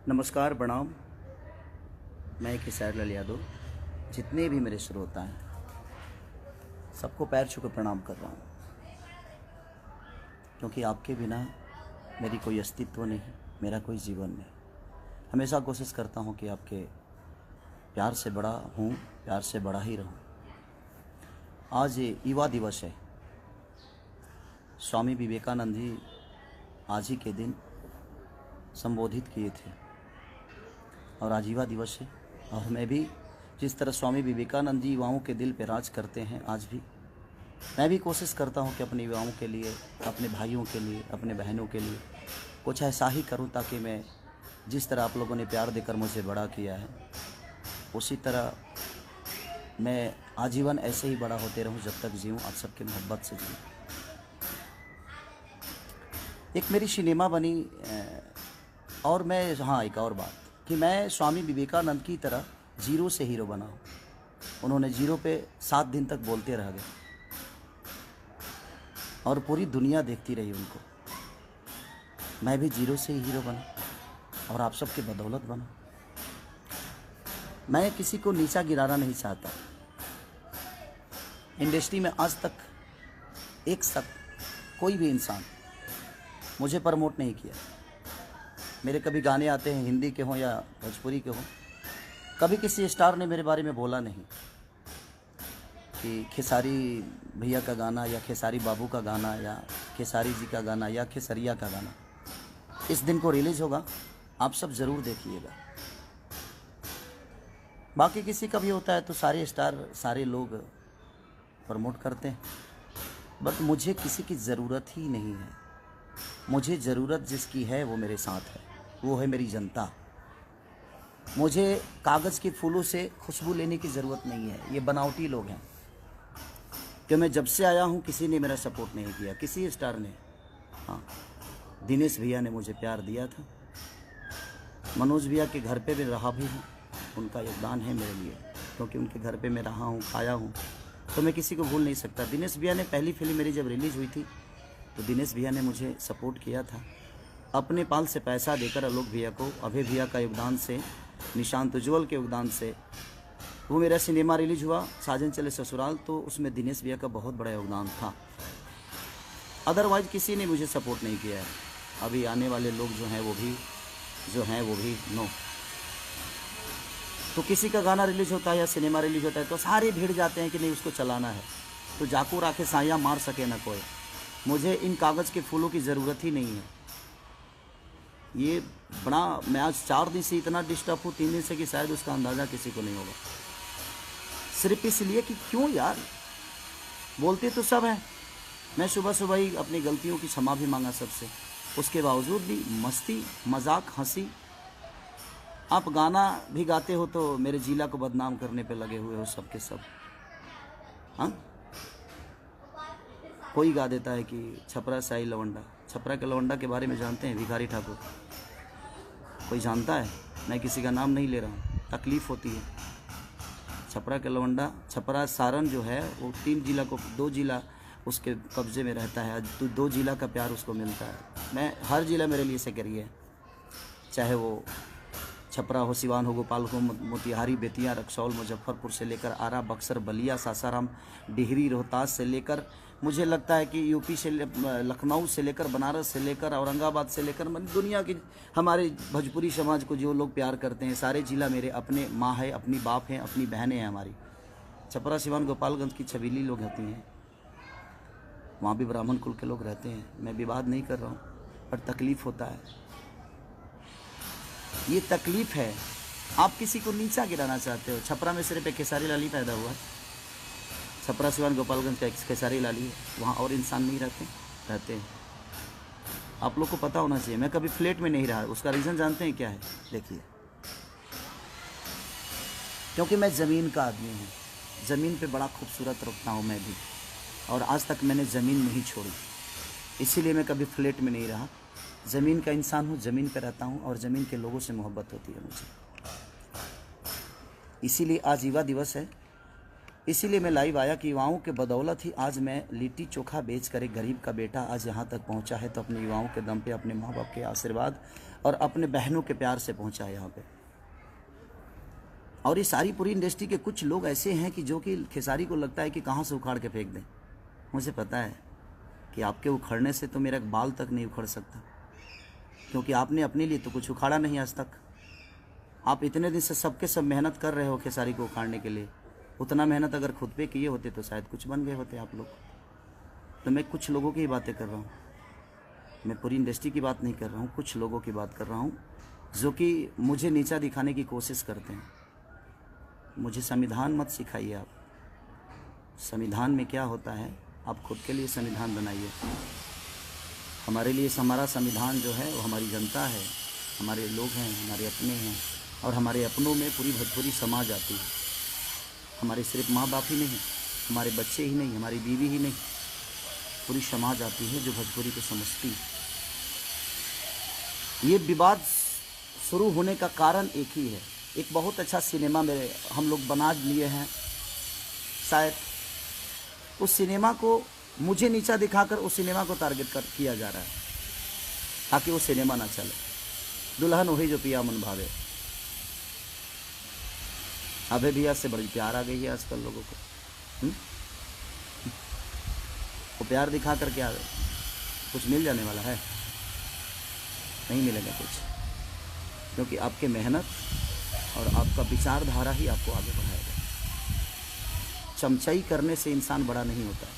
नमस्कार, प्रणाम। मैं खेसारी लाल यादव। जितने भी मेरे श्रोता हैं सबको पैर छू कर प्रणाम कर रहा हूँ, क्योंकि आपके बिना मेरी कोई अस्तित्व नहीं, मेरा कोई जीवन नहीं। हमेशा कोशिश करता हूँ कि आपके प्यार से बड़ा हूँ, प्यार से बड़ा ही रहूँ। आज युवा दिवस है। स्वामी विवेकानंद जी आज ही के दिन संबोधित किए थे और आज युवा दिवस है। और मैं भी जिस तरह स्वामी विवेकानंद जी युवाओं के दिल पे राज करते हैं, आज भी मैं भी कोशिश करता हूं कि अपने युवाओं के लिए, अपने भाइयों के लिए, अपने बहनों के लिए कुछ ऐसा ही करूं, ताकि मैं जिस तरह आप लोगों ने प्यार देकर मुझे बड़ा किया है, उसी तरह मैं आजीवन ऐसे ही बड़ा होते रहूं जब तक जीऊँ, आप सबके मोहब्बत से जीऊँ। एक मेरी सिनेमा बनी और मैं एक और बात कि मैं स्वामी विवेकानंद की तरह जीरो से हीरो बना हूँ। उन्होंने जीरो पे 7 दिन तक बोलते रह गए और पूरी दुनिया देखती रही उनको। मैं भी जीरो से ही हीरो बना और आप सबके बदौलत बना। मैं किसी को नीचा गिराना नहीं चाहता। इंडस्ट्री में आज तक एक कोई भी इंसान मुझे प्रमोट नहीं किया। मेरे कभी गाने आते हैं, हिंदी के हों या भोजपुरी के हों, कभी किसी स्टार ने मेरे बारे में बोला नहीं कि खेसारी भैया का गाना या खेसारी बाबू का गाना या खेसारी जी का गाना या खेसरिया का गाना इस दिन को रिलीज़ होगा, आप सब ज़रूर देखिएगा। बाकी किसी का भी होता है तो सारे स्टार, सारे लोग प्रमोट करते हैं, बट मुझे किसी की ज़रूरत ही नहीं है। मुझे ज़रूरत जिसकी है वो मेरे साथ है, वो है मेरी जनता। मुझे कागज़ के फूलों से खुशबू लेने की ज़रूरत नहीं है। ये बनावटी लोग हैं कि मैं जब से आया हूँ किसी ने मेरा सपोर्ट नहीं किया, किसी स्टार ने। हाँ, दिनेश भैया ने मुझे प्यार दिया था, मनोज भैया के घर पे भी रहा भी हूँ, उनका योगदान है मेरे लिए, क्योंकि उनके घर पे मैं रहा हूँ, खाया हूँ, तो मैं किसी को भूल नहीं सकता। दिनेश भैया ने पहली फिल्म मेरी जब रिलीज़ हुई थी तो दिनेश भैया ने मुझे सपोर्ट किया था, अपने पाल से पैसा देकर आलोक भैया को, अभय भैया का योगदान से, निशांत उज्ज्वल के योगदान से वो मेरा सिनेमा रिलीज हुआ साजन चले ससुराल, तो उसमें दिनेश भैया का बहुत बड़ा योगदान था। अदरवाइज किसी ने मुझे सपोर्ट नहीं किया है। अभी आने वाले लोग जो हैं वो भी नो। तो किसी का गाना रिलीज होता है या सिनेमा रिलीज होता है तो सारे भीड़ जाते हैं कि नहीं उसको चलाना है, तो जाकू राखे साया मार सके ना कोई। मुझे इन कागज़ के फूलों की ज़रूरत ही नहीं है। ये बड़ा, मैं आज 4 दिन से इतना डिस्टर्ब हूँ, 3 दिन से, कि शायद उसका अंदाज़ा किसी को नहीं होगा। सिर्फ इसलिए कि क्यों यार, बोलते तो सब हैं। मैं सुबह सुबह ही अपनी गलतियों की क्षमा भी मांगा सबसे, उसके बावजूद भी मस्ती, मजाक, हंसी। आप गाना भी गाते हो तो मेरे जिला को बदनाम करने पे लगे हुए हो सब के सब। हाँ, कोई गा देता है कि छपरा साई लवंडा। छपरा के लवंडा के बारे में जानते हैं भिखारी ठाकुर? कोई जानता है? मैं किसी का नाम नहीं ले रहा हूँ, तकलीफ़ होती है। छपरा के लवंडा, छपरा सारण जो है वो 3 जिला को, 2 जिला उसके कब्जे में रहता है, 2 जिला का प्यार उसको मिलता है। मैं हर जिला मेरे लिए सेक्रेटरी है, चाहे वो छपरा हो, सिवान हो, गोपाल हो, मोतिहारी, बेतिया, रक्सौल, मुजफ्फरपुर से लेकर आरा, बक्सर, बलिया, सासाराम, डिहरी, रोहतास से लेकर, मुझे लगता है कि यूपी से, लखनऊ से लेकर, बनारस से लेकर, औरंगाबाद से लेकर, दुनिया की हमारे भोजपुरी समाज को जो लोग प्यार करते हैं, सारे ज़िला मेरे अपने माँ है, अपनी बाप हैं, अपनी बहनें हैं हमारी। छपरा, सिवान, गोपालगंज की छबीली लोग होती हैं, वहाँ भी ब्राह्मण कुल के लोग रहते हैं। मैं विवाद नहीं कर रहा हूँ, पर तकलीफ़ होता है। ये तकलीफ़ है। आप किसी को नीचा गिराना चाहते हो। छपरा में सिर्फ एक खेसारी लाल ही पैदा हुआ है। छपरा, सिवान, गोपालगंज का एक खेसारी लाल ही है, वहाँ और इंसान नहीं रहते हैं। आप लोग को पता होना चाहिए। मैं कभी फ्लैट में नहीं रहा, उसका रीज़न जानते हैं क्या है? देखिए, क्योंकि मैं ज़मीन का आदमी हूँ, ज़मीन पे बड़ा खूबसूरत रखता हूँ मैं भी, और आज तक मैंने ज़मीन नहीं छोड़ी, इसीलिए मैं कभी फ्लैट में नहीं रहा। ज़मीन का इंसान हूँ, ज़मीन पे रहता हूँ और ज़मीन के लोगों से मोहब्बत होती है मुझे। इसीलिए आज युवा दिवस है इसीलिए मैं लाइव आया कि युवाओं के बदौलत ही आज मैं लिट्टी चोखा बेच कर एक गरीब का बेटा आज यहाँ तक पहुँचा है, तो अपने युवाओं के दम पे, अपने माँ बाप के आशीर्वाद और अपने बहनों के प्यार से पहुँचा है यहाँ पे। और ये सारी पूरी इंडस्ट्री के कुछ लोग ऐसे हैं कि जो कि खेसारी को लगता है कि कहाँ से उखाड़ के फेंक दें। मुझे पता है कि आपके उखड़ने से तो मेरा बाल तक नहीं उखड़ सकता, क्योंकि आपने अपने लिए तो कुछ उखाड़ा नहीं आज तक। आप इतने दिन से सबके सब मेहनत कर रहे हो खेसारी को उखाड़ने के लिए, उतना मेहनत अगर खुद पे किए होते तो शायद कुछ बन गए होते आप लोग। तो मैं कुछ लोगों की ही बातें कर रहा हूँ, मैं पूरी इंडस्ट्री की बात नहीं कर रहा हूँ, कुछ लोगों की बात कर रहा हूँ जो कि मुझे नीचा दिखाने की कोशिश करते हैं। मुझे संविधान मत सिखाइए आप, संविधान में क्या होता है आप खुद के लिए संविधान बनाइए। हमारे लिए हमारा संविधान जो है वो हमारी जनता है, हमारे लोग हैं, हमारे अपने हैं, और हमारे अपनों में पूरी भोजपुरी समाज आती है। हमारे सिर्फ माँ बाप ही नहीं, हमारे बच्चे ही नहीं, हमारी बीवी ही नहीं, पूरी समाज आती है जो भोजपुरी को समझती है। ये विवाद शुरू होने का कारण एक ही है, एक बहुत अच्छा सिनेमा मेरे हम लोग बना लिए हैं, शायद उस सिनेमा को मुझे नीचा दिखाकर उस सिनेमा को टारगेट किया जा रहा है ताकि वो सिनेमा ना चले। दुल्हन वही जो पिया मन भावे, अभय भैया से बड़ी प्यार आ गई है आजकल लोगों को। वो प्यार दिखा कर क्या कुछ मिल जाने वाला है? नहीं मिलेगा कुछ, क्योंकि आपके मेहनत और आपका विचारधारा ही आपको आगे बढ़ाएगा। चमचाई करने से इंसान बड़ा नहीं होता है।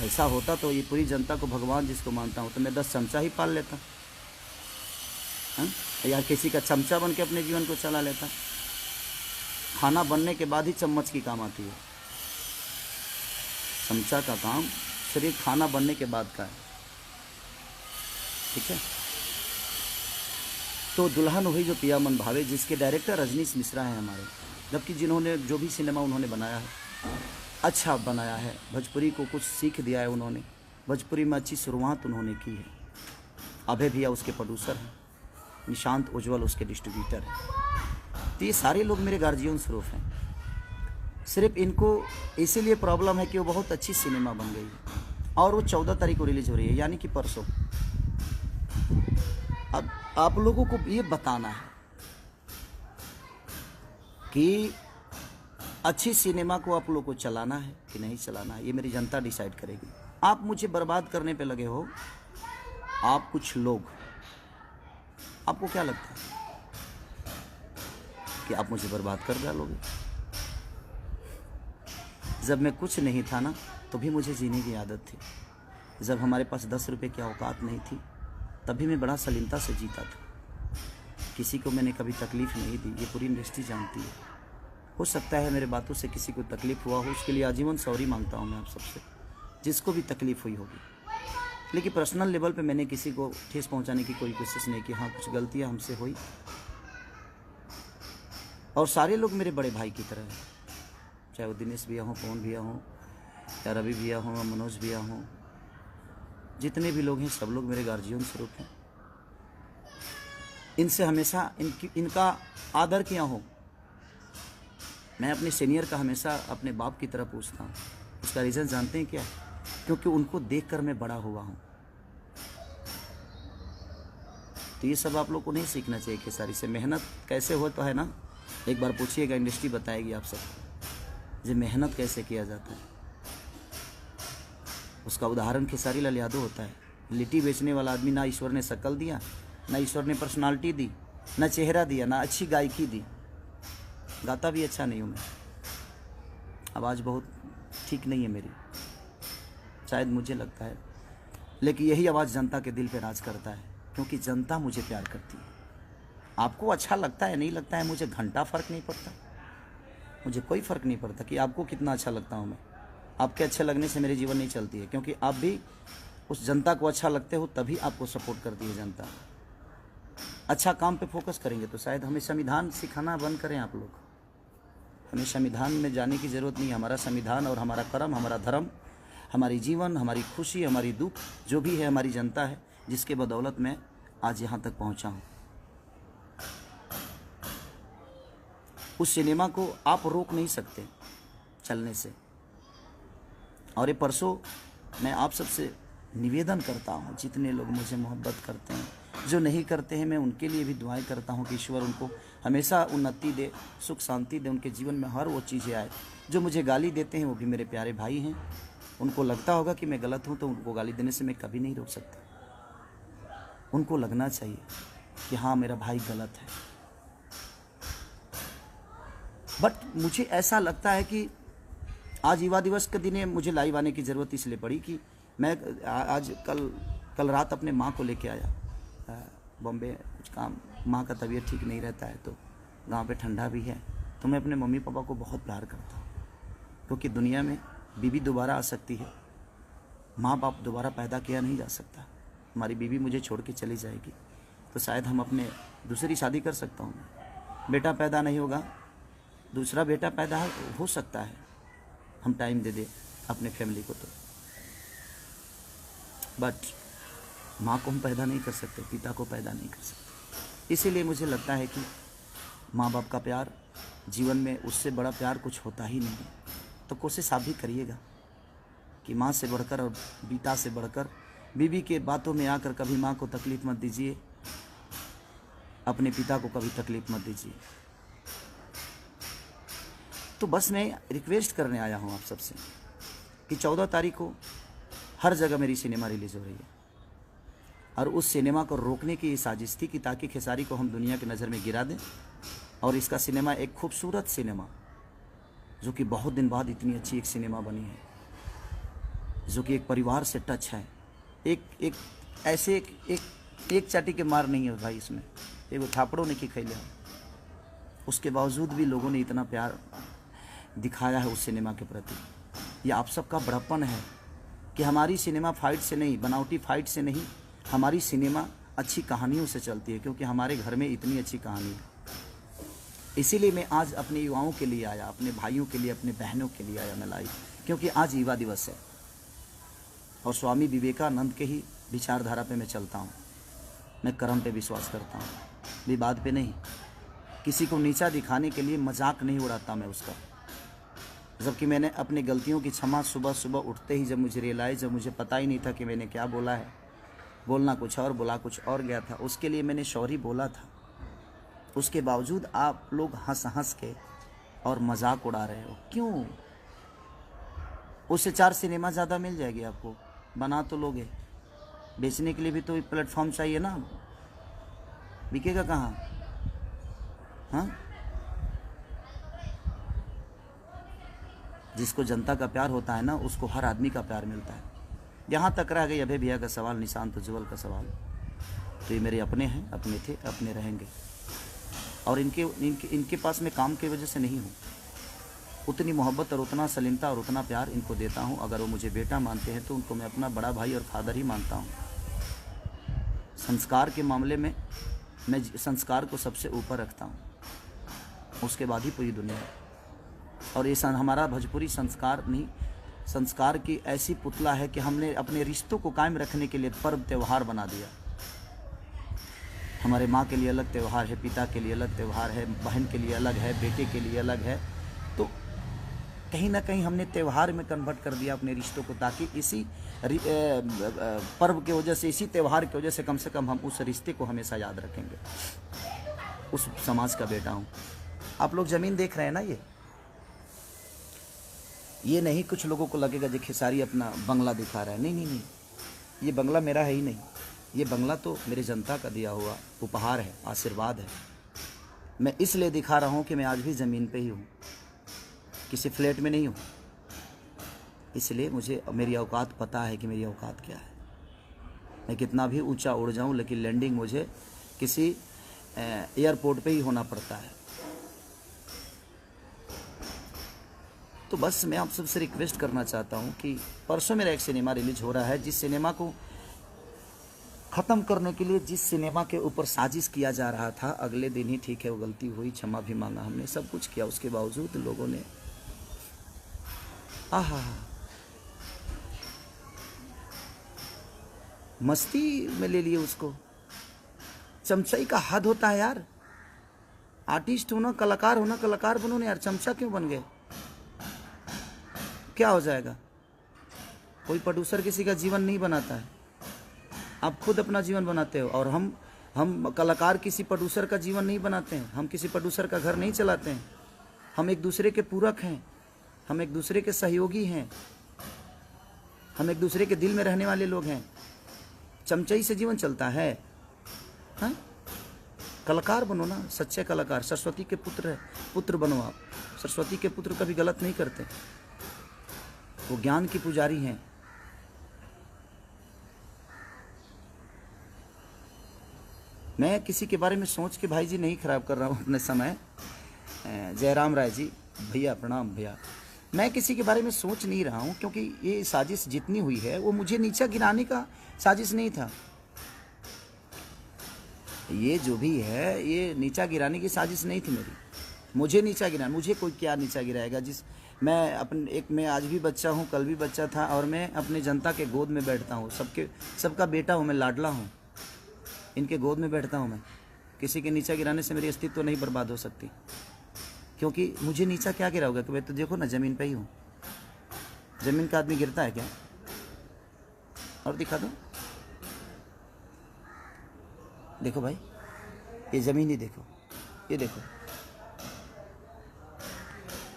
ऐसा होता तो ये पूरी जनता को भगवान जिसको मानता हूँ तो मैं 10 चमचा ही पाल लेता, या किसी का चमचा बन के अपने जीवन को चला लेता। खाना बनने के बाद ही चम्मच की काम आती है, चमचा का काम सिर्फ खाना बनने के बाद का है, ठीक है। तो दुल्हन वही जो पिया मन भावे, जिसके डायरेक्टर रजनीश मिश्रा हैं हमारे, जबकि जिन्होंने जो भी सिनेमा उन्होंने बनाया है अच्छा बनाया है, भोजपुरी को कुछ सीख दिया है उन्होंने, भोजपुरी में अच्छी शुरुआत उन्होंने की है। अभय भैया उसके प्रोड्यूसर हैं, निशांत उज्जवल उसके डिस्ट्रीब्यूटर हैं। तो ये सारे लोग मेरे गार्जियन स्वरूप हैं। सिर्फ इनको इसीलिए प्रॉब्लम है कि वो बहुत अच्छी सिनेमा बन गई है और वो 14 तारीख को रिलीज हो रही है, यानी कि परसों। अब आप लोगों को ये बताना है कि अच्छी सिनेमा को आप लोगों को चलाना है कि नहीं चलाना है, ये मेरी जनता डिसाइड करेगी। आप मुझे बर्बाद करने पे लगे हो, आप कुछ लोग, आपको क्या लगता है कि आप मुझे बर्बाद कर डालोगे? जब मैं कुछ नहीं था ना, तो भी मुझे जीने की आदत थी। जब हमारे पास 10 रुपए की औकात नहीं थी, तभी मैं बड़ा सलीमता से जीता था। किसी को मैंने कभी तकलीफ़ नहीं दी, ये पूरी इंडस्ट्री जानती है। हो सकता है मेरे बातों से किसी को तकलीफ़ हुआ हो, उसके लिए आजीवन सॉरी मांगता हूँ मैं आप सबसे, जिसको भी तकलीफ़ हुई होगी। लेकिन पर्सनल लेवल पे मैंने किसी को ठेस पहुंचाने की कोई कोशिश नहीं की। हाँ, कुछ गलतियां हमसे हुई, और सारे लोग मेरे बड़े भाई की तरह हैं, चाहे वो दिनेश भैया हों, पवन भैया हों, या रवि भैया हों, मनोज भैया हों, जितने भी लोग हैं सब लोग मेरे गार्जियन स्वरूप हैं। इनसे हमेशा इनका आदर किया हो। मैं अपने सीनियर का हमेशा अपने बाप की तरह पूछता हूँ। उसका रीज़न जानते हैं क्या? क्योंकि उनको देखकर मैं बड़ा हुआ हूँ। तो ये सब आप लोग को नहीं सीखना चाहिए खेसारी से। मेहनत कैसे हो तो है ना, एक बार पूछिएगा, इंडस्ट्री बताएगी आप सबको, ये मेहनत कैसे किया जाता है। उसका उदाहरण खेसारी लाल यादव होता है। लिट्टी बेचने वाला आदमी, ना ईश्वर ने शक्ल दिया, ना ईश्वर ने पर्सनालिटी दी, ना चेहरा दिया, ना अच्छी गायकी दी। गाता भी अच्छा नहीं हूँ मैं, आवाज़ बहुत ठीक नहीं है मेरी, शायद मुझे लगता है, लेकिन यही आवाज़ जनता के दिल पे राज करता है, क्योंकि जनता मुझे प्यार करती है। आपको अच्छा लगता है नहीं लगता है, मुझे घंटा फ़र्क नहीं पड़ता, मुझे कोई फ़र्क नहीं पड़ता कि आपको कितना अच्छा लगता हूँ मैं। आपके अच्छे लगने से मेरी जीवन नहीं चलती है, क्योंकि आप भी उस जनता को अच्छा लगते हो, तभी आपको सपोर्ट करती है जनता। अच्छा काम पे फोकस करेंगे तो शायद हमें संविधान सिखाना बंद करें आप लोग। हमें संविधान में जाने की ज़रूरत नहीं है। हमारा संविधान और हमारा कर्म, हमारा धर्म, हमारी जीवन, हमारी खुशी, हमारी दुख, जो भी है हमारी जनता है, जिसके बदौलत मैं आज यहाँ तक पहुँचा हूँ। उस सिनेमा को आप रोक नहीं सकते चलने से। और ये परसों मैं आप सबसे निवेदन करता हूँ, जितने लोग मुझे मोहब्बत करते हैं, जो नहीं करते हैं, मैं उनके लिए भी दुआएं करता हूँ कि ईश्वर उनको हमेशा उन्नति दे, सुख शांति दे, उनके जीवन में हर वो चीज़ें आए। जो मुझे गाली देते हैं वो भी मेरे प्यारे भाई हैं। उनको लगता होगा कि मैं गलत हूँ, तो उनको गाली देने से मैं कभी नहीं रोक सकता। उनको लगना चाहिए कि हाँ मेरा भाई गलत है। बट मुझे ऐसा लगता है कि आज युवा दिवस के दिन मुझे लाइव आने की ज़रूरत इसलिए पड़ी कि मैं आज कल रात अपने माँ को लेके आया बॉम्बे, कुछ काम, माँ का तबीयत ठीक नहीं रहता है, तो गांव पे ठंडा भी है। तो मैं अपने मम्मी पापा को बहुत प्यार करता हूँ, क्योंकि दुनिया में बीवी दोबारा आ सकती है, माँ बाप दोबारा पैदा किया नहीं जा सकता। हमारी बीवी मुझे छोड़ के चली जाएगी तो शायद हम अपने दूसरी शादी कर सकता हूँ, बेटा पैदा नहीं होगा, दूसरा बेटा पैदा हो सकता है, हम टाइम दे दे अपने फैमिली को। तो बट माँ को हम पैदा नहीं कर सकते, पिता को पैदा नहीं कर सकते। इसीलिए मुझे लगता है कि माँ बाप का प्यार जीवन में, उससे बड़ा प्यार कुछ होता ही नहीं है। तो कोशिश आप भी करिएगा कि माँ से बढ़कर और पिता से बढ़कर बीवी के बातों में आकर कभी माँ को तकलीफ़ मत दीजिए, अपने पिता को कभी तकलीफ़ मत दीजिए। तो बस मैं रिक्वेस्ट करने आया हूँ आप सबसे कि 14 तारीख को हर जगह मेरी सिनेमा रिलीज़ हो रही है, और उस सिनेमा को रोकने की ये साजिश थी कि ताकि खेसारी को हम दुनिया की नज़र में गिरा दें। और इसका सिनेमा एक खूबसूरत सिनेमा, जो कि बहुत दिन बाद इतनी अच्छी एक सिनेमा बनी है, जो कि एक परिवार से टच है। एक ऐसे एक चाटी के मार नहीं है भाई इसमें, एक थापड़ों ने की खैले, उसके बावजूद भी लोगों ने इतना प्यार दिखाया है उस सिनेमा के प्रति। ये आप सबका बड़प्पन है कि हमारी सिनेमा फाइट से नहीं, बनावटी फाइट से नहीं, हमारी सिनेमा अच्छी कहानियों से चलती है, क्योंकि हमारे घर में इतनी अच्छी कहानी है। इसीलिए मैं आज अपने युवाओं के लिए आया, अपने भाइयों के लिए, अपने बहनों के लिए आया मैं लाइव, क्योंकि आज युवा दिवस है और स्वामी विवेकानंद के ही विचारधारा पे मैं चलता हूँ। मैं कर्म पे विश्वास करता हूँ, विवाद पे नहीं। किसी को नीचा दिखाने के लिए मजाक नहीं उड़ाता मैं उसका। जबकि मैंने अपनी गलतियों की क्षमा सुबह सुबह उठते ही, जब मुझे रियलाइज़, जब मुझे पता ही नहीं था कि मैंने क्या बोला है, बोलना कुछ और बोला कुछ और गया था, उसके लिए मैंने सॉरी बोला था। उसके बावजूद आप लोग हंस हंस के और मजाक उड़ा रहे हो, क्यों? उससे 4 सिनेमा ज़्यादा मिल जाएगी आपको, बना तो लोगे, बेचने के लिए भी तो प्लेटफॉर्म चाहिए ना, बिकेगा कहाँ? हाँ, जिसको जनता का प्यार होता है ना, उसको हर आदमी का प्यार मिलता है। यहाँ तक रह गई अभय भैया का सवाल, निशांत उज्ज्वल का सवाल, तो ये मेरे अपने हैं, अपने थे, अपने रहेंगे। और इनके पास मैं काम की वजह से नहीं हूँ, उतनी मोहब्बत और उतना सलीमता और उतना प्यार इनको देता हूँ। अगर वो मुझे बेटा मानते हैं तो उनको मैं अपना बड़ा भाई और फादर ही मानता हूँ। संस्कार के मामले में मैं संस्कार को सबसे ऊपर रखता हूँ, उसके बाद ही पूरी दुनिया। और ये हमारा भोजपुरी संस्कार नहीं, संस्कार की ऐसी पुतला है कि हमने अपने रिश्तों को कायम रखने के लिए पर्व त्यौहार बना दिया। हमारे माँ के लिए अलग त्यौहार है, पिता के लिए अलग त्यौहार है, बहन के लिए अलग है, बेटे के लिए अलग है। तो कहीं ना कहीं हमने त्यौहार में कन्वर्ट कर दिया अपने रिश्तों को, ताकि इसी पर्व की वजह से, इसी त्यौहार की वजह से कम हम उस रिश्ते को हमेशा याद रखेंगे। उस समाज का बेटा हूँ। आप लोग ज़मीन देख रहे हैं ना, ये नहीं कुछ लोगों को लगेगा जो खेसारी अपना बंगला दिखा रहा है। नहीं, ये बंगला मेरा है ही नहीं, ये बंगला तो मेरे जनता का दिया हुआ उपहार है, आशीर्वाद है। मैं इसलिए दिखा रहा हूँ कि मैं आज भी ज़मीन पे ही हूँ, किसी फ्लैट में नहीं हूँ। इसलिए मुझे मेरी औकात पता है कि मेरी औकात क्या है। मैं कितना भी ऊंचा उड़ जाऊँ, लेकिन लैंडिंग मुझे किसी एयरपोर्ट पे ही होना पड़ता है। तो बस मैं आप सबसे रिक्वेस्ट करना चाहता हूँ कि परसों मेरा एक सिनेमा रिलीज हो रहा है, जिस सिनेमा को ख़त्म करने के लिए, जिस सिनेमा के ऊपर साजिश किया जा रहा था, अगले दिन ही, ठीक है वो गलती हुई, क्षमा भी मांगा हमने, सब कुछ किया, उसके बावजूद लोगों ने मस्ती में ले लिए उसको। चमचाई का हद होता है यार। आर्टिस्ट हो ना, कलाकार हो ना, कलाकार बनो ना यार। चमचा क्यों बन गए? क्या हो जाएगा? कोई प्रोड्यूसर किसी का जीवन नहीं बनाता है, आप खुद अपना जीवन बनाते हो। और हम कलाकार किसी प्रोड्यूसर का जीवन नहीं बनाते हैं, हम किसी प्रोड्यूसर का घर नहीं चलाते हैं। हम एक दूसरे के पूरक हैं, हम एक दूसरे के सहयोगी हैं, हम एक दूसरे के दिल में रहने वाले लोग हैं। चमचई से जीवन चलता है? हाँ, कलाकार बनो ना, सच्चे कलाकार। सरस्वती के पुत्र बनो आप। सरस्वती के पुत्र कभी गलत नहीं करते, वो ज्ञान की पुजारी हैं। मैं किसी के बारे में सोच के भाई जी नहीं खराब कर रहा हूँ अपने समय। जयराम राय जी, भैया प्रणाम भैया। मैं किसी के बारे में सोच नहीं रहा हूँ, क्योंकि ये साजिश जितनी हुई है वो मुझे नीचा गिराने का साजिश नहीं था। ये जो भी है ये नीचा गिराने की साजिश नहीं थी मेरी। मुझे नीचा गिरा, मुझे कोई क्या नीचा गिराएगा? मैं आज भी बच्चा हूँ, कल भी बच्चा था, और मैं अपने जनता के गोद में बैठता हूँ। सबका बेटा हूँ मैं, लाडला हूँ, इनके गोद में बैठता हूँ मैं। किसी के नीचा गिराने से मेरी अस्तित्व नहीं बर्बाद हो सकती, क्योंकि मुझे नीचा क्या गिराओगे? कि भाई तो देखो ना, ज़मीन पे ही हूँ। ज़मीन का आदमी गिरता है क्या? और दिखा दो, देखो भाई, ये ज़मीन ही देखो, ये देखो।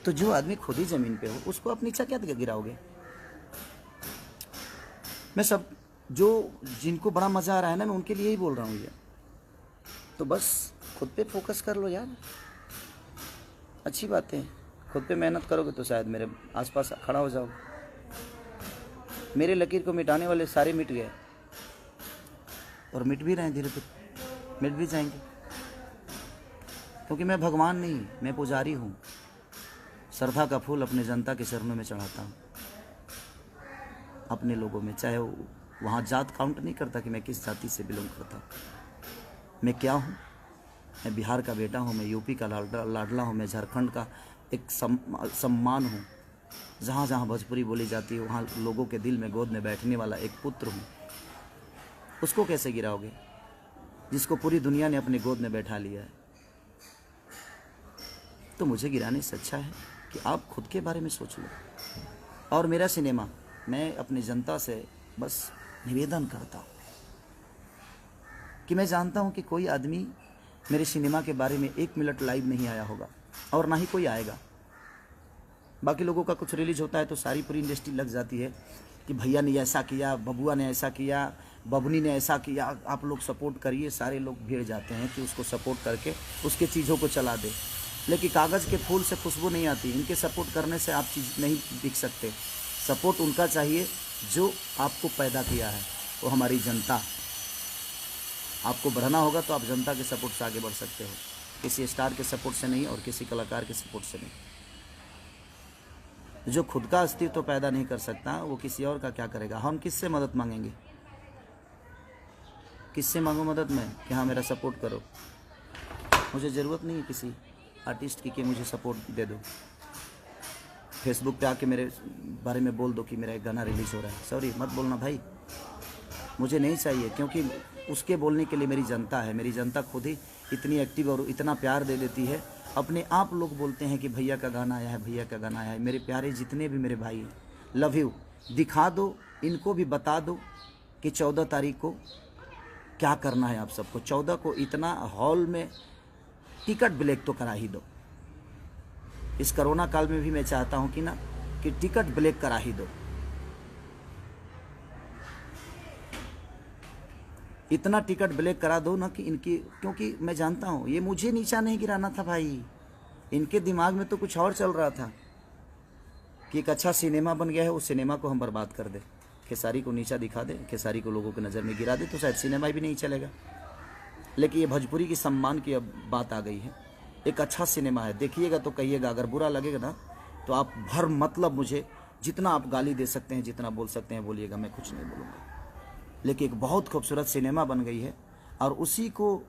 तो जो आदमी खुद ही ज़मीन पे हो उसको आप नीचा क्या गिराओगे? मैं जिनको बड़ा मज़ा आ रहा है ना, मैं उनके लिए ही बोल रहा हूँ ये। तो बस खुद पे फोकस कर लो यार, अच्छी बात है। खुद पे मेहनत करोगे तो शायद मेरे आसपास खड़ा हो जाओगे। मेरे लकीर को मिटाने वाले सारे मिट गए, और मिट भी रहे हैं, धीरे धीरे मिट भी जाएंगे। क्योंकि मैं भगवान नहीं, मैं पुजारी हूँ। श्रद्धा का फूल अपने जनता के चरणों में चढ़ाता हूँ, अपने लोगों में। चाहे वहाँ जात काउंट नहीं करता कि मैं किस जाति से बिलोंग करता हूँ। मैं क्या हूँ? मैं बिहार का बेटा हूँ, मैं यूपी का लाडला हूँ, मैं झारखंड का एक सम्मान हूँ। जहाँ जहाँ भोजपुरी बोली जाती है वहाँ लोगों के दिल में गोद में बैठने वाला एक पुत्र हूँ। उसको कैसे गिराओगे जिसको पूरी दुनिया ने अपने गोद में बैठा लिया है? तो मुझे गिराने से अच्छा है कि आप खुद के बारे में सोच लो। और मेरा सिनेमा, मैं अपनी जनता से बस निवेदन करता हूँ कि मैं जानता हूँ कि कोई आदमी मेरे सिनेमा के बारे में 1 मिनट लाइव नहीं आया होगा, और ना ही कोई आएगा। बाकी लोगों का कुछ रिलीज होता है तो सारी पूरी इंडस्ट्री लग जाती है कि भैया ने ऐसा किया, बबुआ ने ऐसा किया, बबनी ने ऐसा किया, आप लोग सपोर्ट करिए। सारे लोग भिड़ जाते हैं कि उसको सपोर्ट करके उसके चीज़ों को चला दे। लेकिन कागज़ के फूल से खुशबू नहीं आती। इनके सपोर्ट करने से आप चीज़ नहीं दिख सकते। सपोर्ट उनका चाहिए जो आपको पैदा किया है, वो हमारी जनता। आपको बढ़ना होगा तो आप जनता के सपोर्ट से आगे बढ़ सकते हो, किसी स्टार के सपोर्ट से नहीं, और किसी कलाकार के सपोर्ट से नहीं। जो खुद का अस्तित्व पैदा नहीं कर सकता वो किसी और का क्या करेगा? हम किससे मदद मांगेंगे? किससे मांगो मदद मैं कि हाँ मेरा सपोर्ट करो? मुझे ज़रूरत नहीं है किसी आर्टिस्ट की कि मुझे सपोर्ट दे दो। फेसबुक पे आके मेरे बारे में बोल दो कि मेरा एक गाना रिलीज़ हो रहा है। सॉरी, मत बोलना भाई, मुझे नहीं चाहिए। क्योंकि उसके बोलने के लिए मेरी जनता है। मेरी जनता खुद ही इतनी एक्टिव और इतना प्यार दे देती है। अपने आप लोग बोलते हैं कि भैया का गाना आया है, भैया का गाना आया है। मेरे प्यारे जितने भी मेरे भाई हैं, लव यू। दिखा दो, इनको भी बता दो कि 14 तारीख को क्या करना है आप सबको। 14 को इतना हॉल में टिकट ब्लैक तो करा ही दो। इस कोरोना काल में भी मैं चाहता हूँ कि टिकट ब्लैक करा ही दो। इतना टिकट ब्लैक करा दो ना कि इनकी, क्योंकि मैं जानता हूँ ये मुझे नीचा नहीं गिराना था भाई। इनके दिमाग में तो कुछ और चल रहा था कि एक अच्छा सिनेमा बन गया है, उस सिनेमा को हम बर्बाद कर दे, खेसारी को नीचा दिखा दे, खेसारी को लोगों की नज़र में गिरा दे, तो शायद सिनेमा भी नहीं चलेगा। लेकिन ये भोजपुरी की सम्मान की अब बात आ गई है। एक अच्छा सिनेमा है, देखिएगा तो कहिएगा। अगर बुरा लगेगा ना तो आप भर मतलब मुझे जितना आप गाली दे सकते हैं, जितना बोल सकते हैं बोलिएगा, मैं कुछ नहीं बोलूँगा। लेकिन एक बहुत खूबसूरत सिनेमा बन गई है और उसी को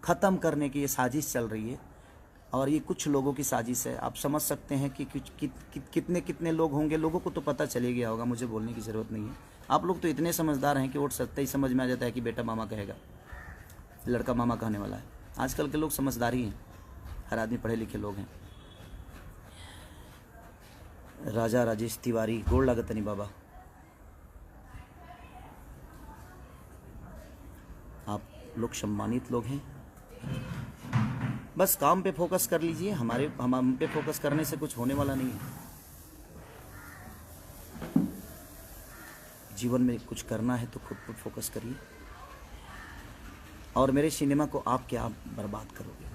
ख़त्म करने की ये साजिश चल रही है। और ये कुछ लोगों की साजिश है। आप समझ सकते हैं कि कितने लोग होंगे। लोगों को तो पता चले गया होगा, मुझे बोलने की ज़रूरत नहीं है। आप लोग तो इतने समझदार हैं कि वोट सकते ही समझ में आ जाता है कि बेटा मामा कहेगा, लड़का मामा कहने वाला है। आजकल के लोग समझदारी हैं। हर आदमी पढ़े लिखे लोग हैं। राजा राजेश तिवारी, गोड़ लागतनी बाबा, आप लोग सम्मानित लोग हैं। बस काम पे फोकस कर लीजिए, हम पे फोकस करने से कुछ होने वाला नहीं है। जीवन में कुछ करना है तो खुद पर फोकस करिए। और मेरे सिनेमा को आप क्या बर्बाद करोगे?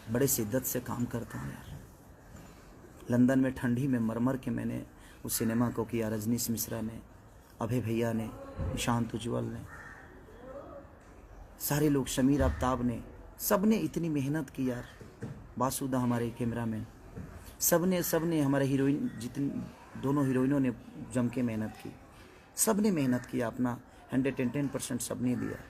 बड़े शिद्दत से काम करता हूँ यार। लंदन में ठंडी में मर के मैंने उस सिनेमा को किया। रजनीश मिश्रा ने, अभय भैया ने, निशांत उज्ज्वल ने, सारे लोग, शमीर आफ्ताब ने, सब ने इतनी मेहनत की यार। बासुदा हमारे कैमरामैन, सब ने हमारे हीरोइन, जितनी दोनों हीरोइनों ने जम के मेहनत की। सब ने मेहनत किया, अपना 110% सब ने दिया।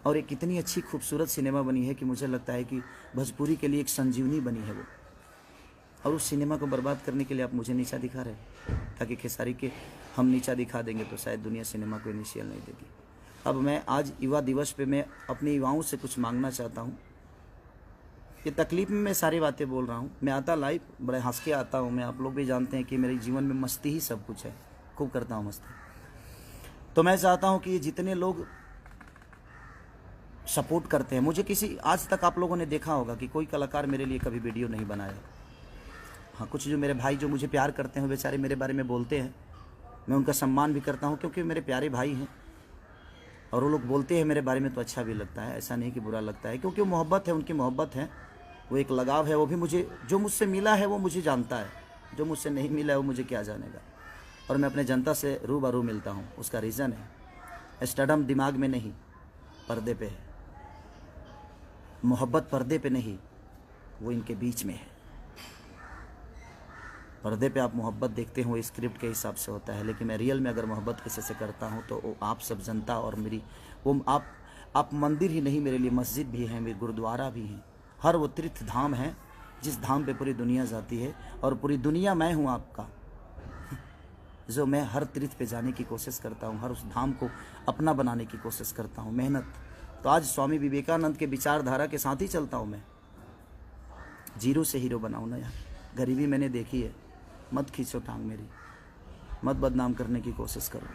और एक इतनी अच्छी खूबसूरत सिनेमा बनी है कि मुझे लगता है कि भोजपुरी के लिए एक संजीवनी बनी है वो। और उस सिनेमा को बर्बाद करने के लिए आप मुझे नीचा दिखा रहे हैं, ताकि खेसारी के हम नीचा दिखा देंगे तो शायद दुनिया सिनेमा को इनिशियल नहीं देगी। अब मैं आज युवा दिवस पे मैं अपने युवाओं से कुछ मांगना चाहता हूँ। ये तकलीफ में मैं सारी बातें बोल रहा हूँ। मैं आता लाइव बड़े हंस के आता हूँ। मैं, आप लोग भी जानते हैं कि मेरे जीवन में मस्ती ही सब कुछ है, खूब करता हूँ मस्ती। तो मैं चाहता हूँ कि जितने लोग सपोर्ट करते हैं मुझे, किसी आज तक आप लोगों ने देखा होगा कि कोई कलाकार मेरे लिए कभी वीडियो नहीं बनाया। हाँ, कुछ जो मेरे भाई जो मुझे प्यार करते हैं बेचारे मेरे बारे में बोलते हैं, मैं उनका सम्मान भी करता हूँ क्योंकि मेरे प्यारे भाई हैं। और वो लोग बोलते हैं मेरे बारे में तो अच्छा भी लगता है, ऐसा नहीं कि बुरा लगता है, क्योंकि वो मोहब्बत है, उनकी मोहब्बत है, वो एक लगाव है। वो भी मुझे, जो मुझसे मिला है वो मुझे जानता है, जो मुझसे नहीं मिला है वो मुझे क्या जानेगा। और मैं अपने जनता से रूबरू मिलता हूँ। उसका रीज़न है स्टडम दिमाग में नहीं, पर्दे पे है। मोहब्बत पर्दे पे नहीं, वो इनके बीच में है। पर्दे पे आप मोहब्बत देखते हो, स्क्रिप्ट के हिसाब से होता है, लेकिन मैं रियल में अगर मोहब्बत किसी से करता हूँ तो वो आप सब जनता और मेरी, वो आप मंदिर ही नहीं, मेरे लिए मस्जिद भी है, मेरे गुरुद्वारा भी है। हर वो तीर्थ धाम है जिस धाम पे पूरी दुनिया जाती है, और पूरी दुनिया मैं हूँ आपका, जो मैं हर तीर्थ पे जाने की कोशिश करता हूँ, हर उस धाम को अपना बनाने की कोशिश करता हूँ। मेहनत तो आज स्वामी विवेकानंद के विचारधारा के साथ ही चलता हूँ मैं। जीरो से हीरो बनाऊँ ना यार। गरीबी मैंने देखी है, मत खींचो टांग मेरी, मत बदनाम करने की कोशिश करो,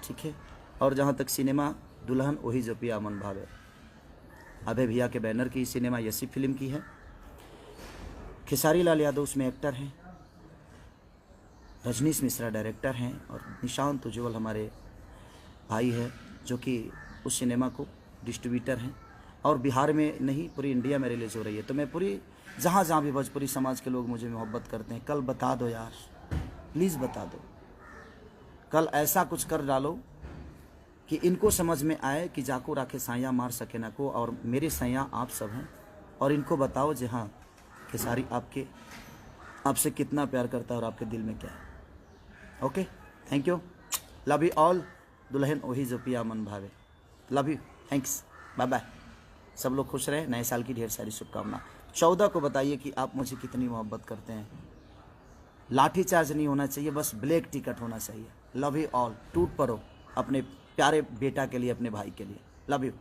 ठीक है। और जहाँ तक सिनेमा, दुल्हन वही जो पिया मन भावे, अभय भैया के बैनर की सिनेमा यसी फिल्म की है। खेसारी लाल यादव उसमें एक्टर हैं, रजनीश मिश्रा डायरेक्टर हैं, और निशांत उज्ज्वल हमारे भाई है जो कि उस सिनेमा को डिस्ट्रीब्यूटर हैं। और बिहार में नहीं, पूरी इंडिया में रिलीज हो रही है। तो मैं पूरी, जहाँ जहाँ भी भोजपुरी समाज के लोग मुझे मोहब्बत करते हैं, कल बता दो यार, प्लीज़ बता दो। कल ऐसा कुछ कर डालो कि इनको समझ में आए कि जाको राखे साइया मार सके ना को, और मेरे सैया आप सब हैं। और इनको बताओ जी हाँ, खेसारी आपसे कितना प्यार करता है और आपके दिल में क्या है। Okay, thank you, love you all. दुल्हन वही जो पिया मन भावे, love you, thanks, bye bye. सब लोग खुश रहे, नए साल की ढेर सारी शुभकामना। 14 को बताइए कि आप मुझे कितनी मोहब्बत करते हैं। लाठी चार्ज नहीं होना चाहिए, बस ब्लैक टिकट होना चाहिए। Love you all. टूट पड़ो अपने प्यारे बेटा के लिए, अपने भाई के लिए। Love you.